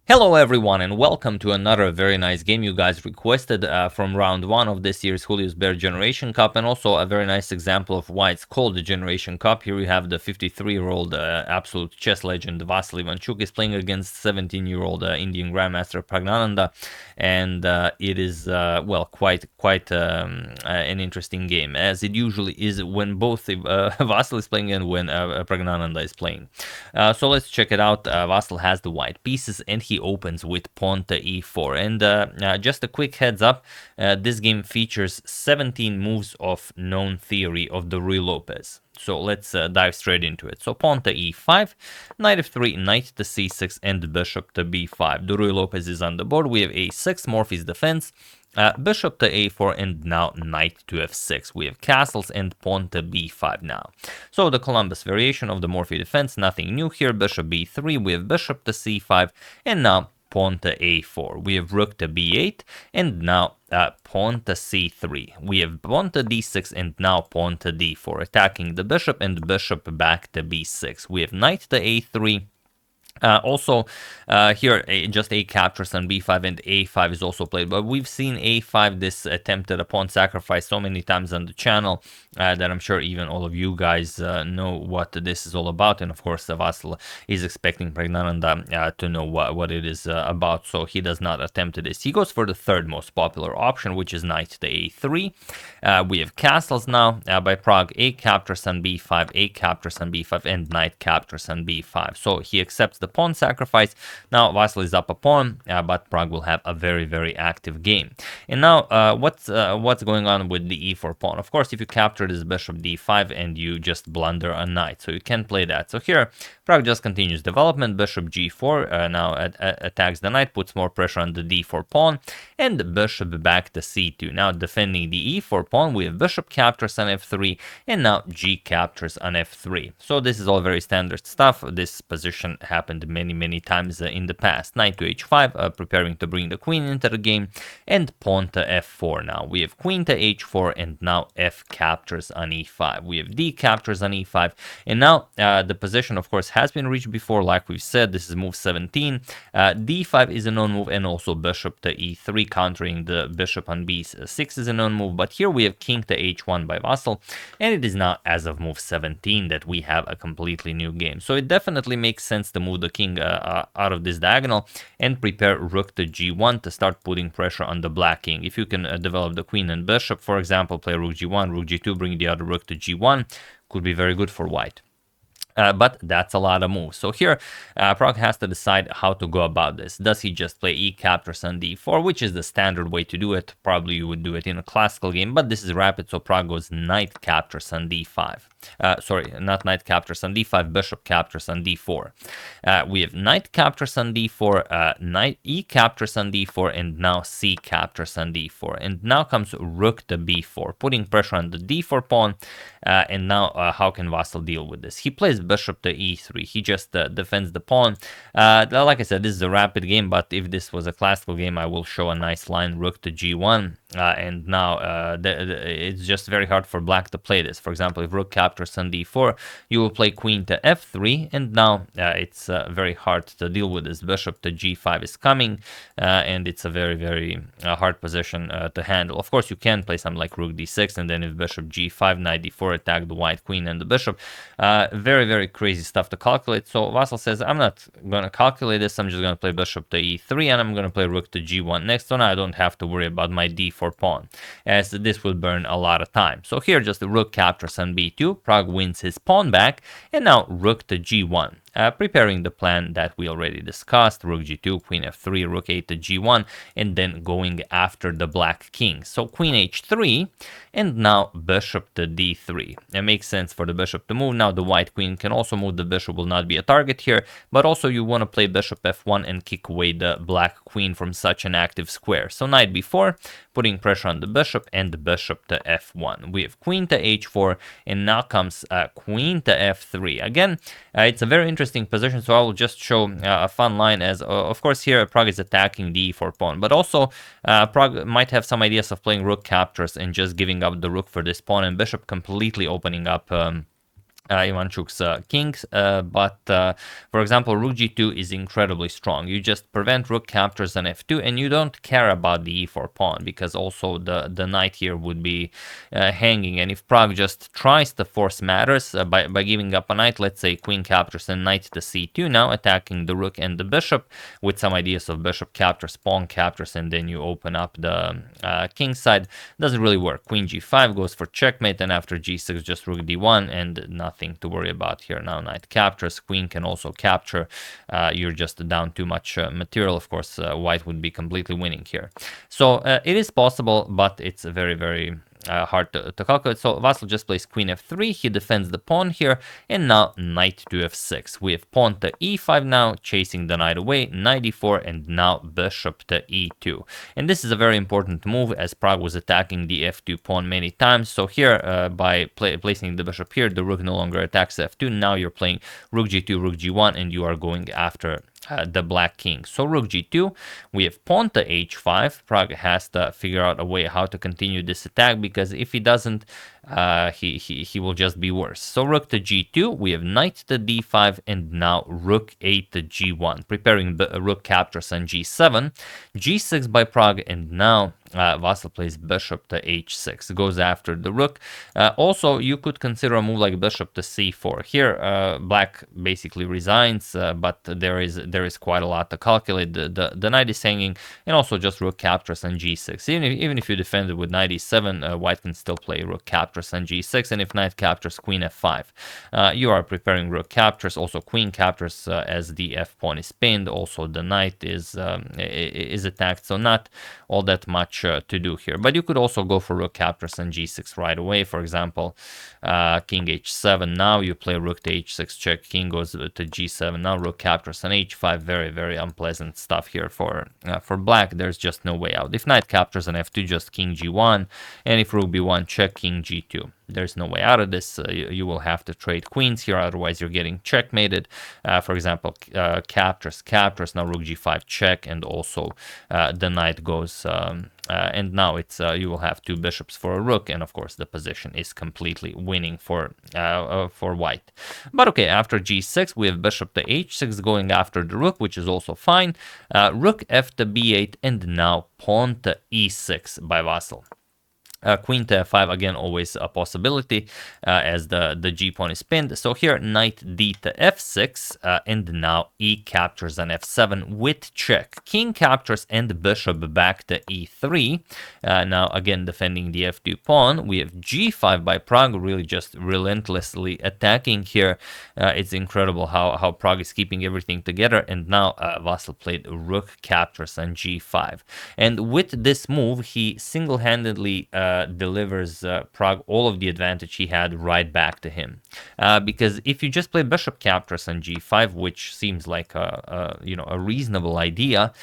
Hello everyone and welcome to another very nice game you guys requested from round 1 of this year's Julius Baer Generation Cup, and also a very nice example of why it's called the Generation Cup. Here we have the 53-year-old absolute chess legend Vasyl Ivanchuk is playing against 17-year-old Indian Grandmaster Praggnanandhaa, and it is well quite an interesting game, as it usually is when both Vasyl is playing and when Praggnanandhaa is playing. So let's check it out. Vasyl has the white pieces and he opens with pawn to e4. And just a quick heads up, this game features 17 moves of known theory of the Ruy Lopez. So let's dive straight into it. So pawn to e5, knight f3, knight to c6, and bishop to b5. The Ruy Lopez is on the board. We have a6, Morphy's defense, bishop to a4, and now knight to f6. We have castles and pawn to b5 now. So the Columbus variation of the Morphy defense, nothing new here. Bishop b3, we have bishop to c5, and now pawn to a4. We have rook to b8, and now pawn to c3. We have pawn to d6, and now pawn to d4, attacking the bishop, and bishop back to b6. We have knight to a3. Also, here just a captures on b5, and a5 is also played, but we've seen a5, this attempted a pawn sacrifice, so many times on the channel that I'm sure even all of you guys know what this is all about. And of course, Vasyl is expecting Praggnanandhaa to know what it is about, so he does not attempt this. He goes for the third most popular option, which is knight to a3. We have castles now by Pragg. A captures on b5, a captures on b5, and knight captures on b5. So he accepts the pawn sacrifice. Now Vasyl is up a pawn, but Pragg will have a very active game. And now what's going on with the e4 pawn? Of course, if you capture this bishop d5 and you just blunder a knight, so you can play that. So here Pragg just continues development. Bishop g4 now attacks the knight, puts more pressure on the d4 pawn, and bishop back to c2. Now defending the e4 pawn, we have bishop captures on f3, and now g captures on f3. So this is all very standard stuff. This position happened many times in the past. Knight to h5, preparing to bring the queen into the game, and pawn to f4. Now we have queen to h4, and now f captures on e5. We have d captures on e5, and now the position, of course, has been reached before. Like we've said, this is move 17. d5 is a known move, and also bishop to e3, countering the bishop on b6 is a known move. But here we have king to h1 by Vasyl, and it is now as of move 17 that we have a completely new game. So it definitely makes sense to move the king out of this diagonal and prepare rook to g1 to start putting pressure on the black king. If you can develop the queen and bishop, for example, play rook g1, rook g2, bring the other rook to g1, could be very good for white. But that's a lot of moves. So here, Pragg has to decide how to go about this. Does he just play e captures on d4, which is the standard way to do it? Probably you would do it in a classical game, but this is rapid, so Pragg goes knight captures on d5. Sorry, not knight captures on d5, bishop captures on d4. We have knight captures on d4, knight e captures on d4, and now c captures on d4. And now comes rook to b4, putting pressure on the d4 pawn. And now how can Vasyl deal with this? He plays bishop to e3. He just defends the pawn. Like I said, this is a rapid game, but if this was a classical game, I will show a nice line, rook to g1. And now it's just very hard for black to play this. For example, if rook captures on d4, you will play queen to f3, and now it's very hard to deal with this. Bishop to g5 is coming, and it's a very hard position to handle. Of course, you can play something like rook d6, and then if bishop g5, knight d4, attack the white queen and the bishop. Very crazy stuff to calculate. So Vasyl says, I'm not going to calculate this. I'm just going to play bishop to e3, and I'm going to play rook to g1 next. So now I don't have to worry about my d4 pawn, as this will burn a lot of time. So here just the rook captures on b2. Pragg wins his pawn back, and now rook to g1. Preparing the plan that we already discussed, rook g2, queen f3, rook a to g1, and then going after the black king. So queen h3, and now bishop to d3. It makes sense for the bishop to move. Now the white queen can also move. The bishop will not be a target here, but also you want to play bishop f1 and kick away the black queen from such an active square. So knight b4, putting pressure on the bishop, and the bishop to f1. We have queen to h4, and now comes queen to f3. Again, it's a very interesting position, so I will just show a fun line, as of course here Pragg is attacking the e4 pawn, but also Pragg might have some ideas of playing rook captures and just giving up the rook for this pawn, and bishop completely opening up Ivanchuk's kings, but for example, rook g2 is incredibly strong. You just prevent rook captures on f2, and you don't care about the e4 pawn, because also the knight here would be hanging. And if Pragg just tries to force matters by giving up a knight, let's say queen captures and knight to c2, now attacking the rook and the bishop with some ideas of bishop captures, pawn captures, and then you open up the king side, doesn't really work. Queen g5 goes for checkmate, and after g6 just rook d1, and nothing to worry about here. Now knight captures, queen can also capture. You're just down too much material. Of course, white would be completely winning here. So it is possible, but it's very, very hard to calculate. So Vasyl just plays queen f3. He defends the pawn here, and now knight to f6. We have pawn to e5 now, chasing the knight away, knight e4, and now bishop to e2. And this is a very important move, as Pragg was attacking the f2 pawn many times. So here, by placing the bishop here, the rook no longer attacks f2. Now you're playing rook g2, rook g1, and you are going after the black king. So rook g2, we have pawn to h5. Pragg has to figure out a way how to continue this attack, because if he doesn't, he will just be worse. So rook to g2, we have knight to d5, and now rook a to g1, preparing the rook captures on g7, g6 by Pragg, and now Vasyl plays bishop to h6, goes after the rook. Also, you could consider a move like bishop to c4. Here, black basically resigns, but there is quite a lot to calculate. The knight is hanging, and also just rook captures on g6. Even if you defend it with knight e7, white can still play rook captures on g6, and if knight captures, queen f5. You are preparing rook captures, also queen captures as the f pawn is pinned. Also, the knight is attacked, so not all that much to do here. But you could also go for rook captures on g6 right away. For example, king h7. Now you play rook to h6 check. King goes to g7. Now rook captures on h5. Very, very unpleasant stuff here for black. There's just no way out. If knight captures on f2, just king g1, and if rook b1 check, king g2. There's no way out of this. You will have to trade queens here, otherwise you're getting checkmated. For example, captures, now rook g5 check, and also the knight goes, and now it's you will have two bishops for a rook, and of course the position is completely winning for white. But okay, after g6 we have bishop to h6 going after the rook, which is also fine. Rook f to b8, and now pawn to e6 by Vasyl. Queen to f5, again, always a possibility, as the g-pawn is pinned. So here, knight d to f6, and now e captures on f7 with check. King captures and bishop back to e3. Now, again, defending the f2 pawn. We have g5 by Pragg, really just relentlessly attacking here. It's incredible how Pragg is keeping everything together. And now Vasyl played rook captures on g5. And with this move, he single-handedly delivers Pragg all of the advantage he had right back to him, because if you just play bishop captures on g5, which seems like a reasonable idea,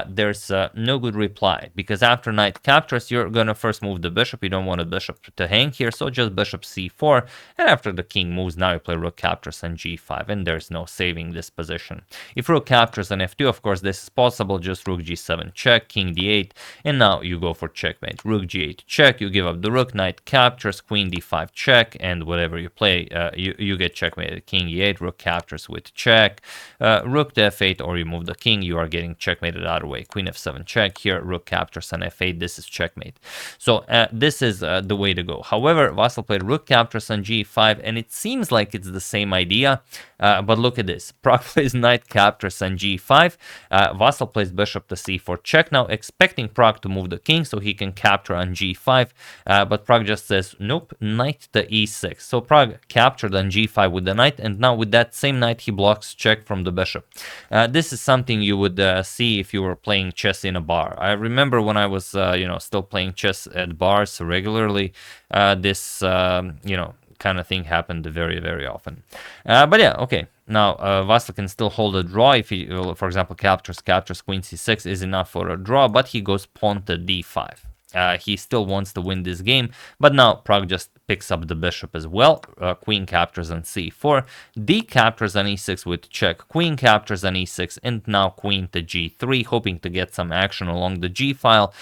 there's no good reply, because after knight captures, you're gonna first move the bishop. You don't want a bishop to hang here, so just bishop c4, and after the king moves, now you play rook captures on g5, and there's no saving this position. If rook captures on f2, of course this is possible, just rook g7 check, king d8, and now you go for checkmate. Rook g8 check, you give up the rook, knight captures, queen d5 check, and whatever you play, you get checkmated. King e8, rook captures with check, rook to f8, or you move the king, you are getting checkmated either way. Queen f7 check, here rook captures on f8, this is checkmate. So this is the way to go. However, Vasyl played rook captures on g5, and it seems like it's the same idea, but look at this. Pragg plays knight captures on g5, Vasyl plays bishop to c4 check, now expecting Pragg to move the king so he can capture on g5, but Pragg just says nope, knight to e6. So Pragg captured on g5 with the knight, and now with that same knight he blocks check from the bishop. This is something you would see if you were playing chess in a bar. I remember when I was still playing chess at bars regularly, this kind of thing happened very, very often. But yeah, okay. Now, Vasyl can still hold a draw if he, for example, captures queen c6 is enough for a draw, but he goes pawn to d5. He still wants to win this game, but now Pragg just picks up the bishop as well. Queen captures on c4, d captures on e6 with check, queen captures on e6, and now queen to g3, hoping to get some action along the g file,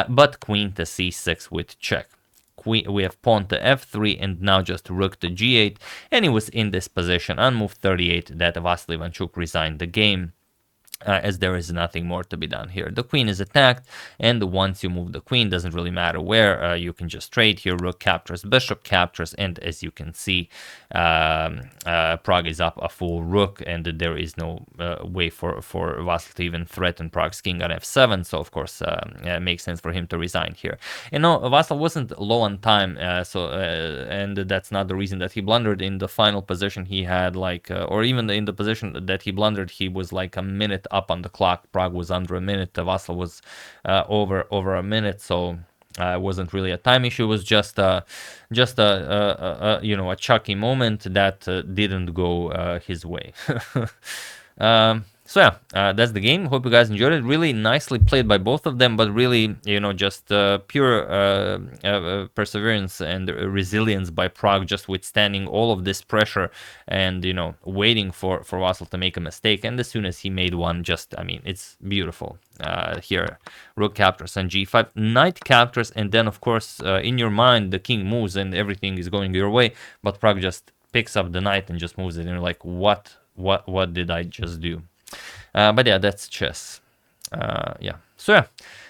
but queen to c6 with check. queen, we have pawn to f3, and now just rook to g8, and he was in this position on move 38 that Vasyl Ivanchuk resigned the game. As there is nothing more to be done here. The queen is attacked, and once you move the queen, doesn't really matter where, you can just trade here. Rook captures, bishop captures, and as you can see, Pragg is up a full rook, and there is no way for Vasyl to even threaten Pragg's king on f7, so of course it makes sense for him to resign here. And no, Vasyl wasn't low on time, and that's not the reason that he blundered. In the final position he had, like, or even in the position that he blundered, he was like a minute up on the clock. Pragg was under a minute, Vasyl was over a minute, so it wasn't really a time issue. It was just a Chuky moment that didn't go his way. So yeah, that's the game. Hope you guys enjoyed it. Really nicely played by both of them, but really, just pure perseverance and resilience by Pragg, just withstanding all of this pressure and, waiting for Vasyl to make a mistake. And as soon as he made one, it's beautiful. Here, rook captures on g5, knight captures, and then, of course, in your mind, the king moves and everything is going your way, but Pragg just picks up the knight and just moves it, and you're like, what did I just do? But yeah, that's chess. So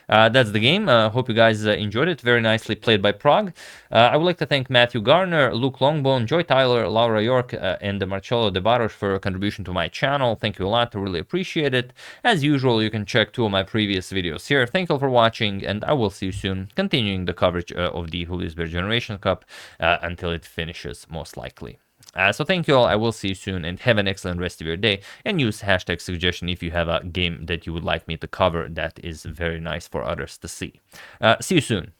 that's the game. Hope you guys enjoyed it. Very nicely played by Pragg. I would like to thank Matthew Garner, Luke Longbone, Joy Tyler, Laura York, and Marcello De Barros for a contribution to my channel. Thank you a lot. I really appreciate it. As usual, you can check 2 of my previous videos here. Thank you all for watching, and I will see you soon, continuing the coverage of the Julius Baer Generation Cup until it finishes, most likely. So thank you all. I will see you soon, and have an excellent rest of your day, and use hashtag suggestion if you have a game that you would like me to cover that is very nice for others to see. See you soon.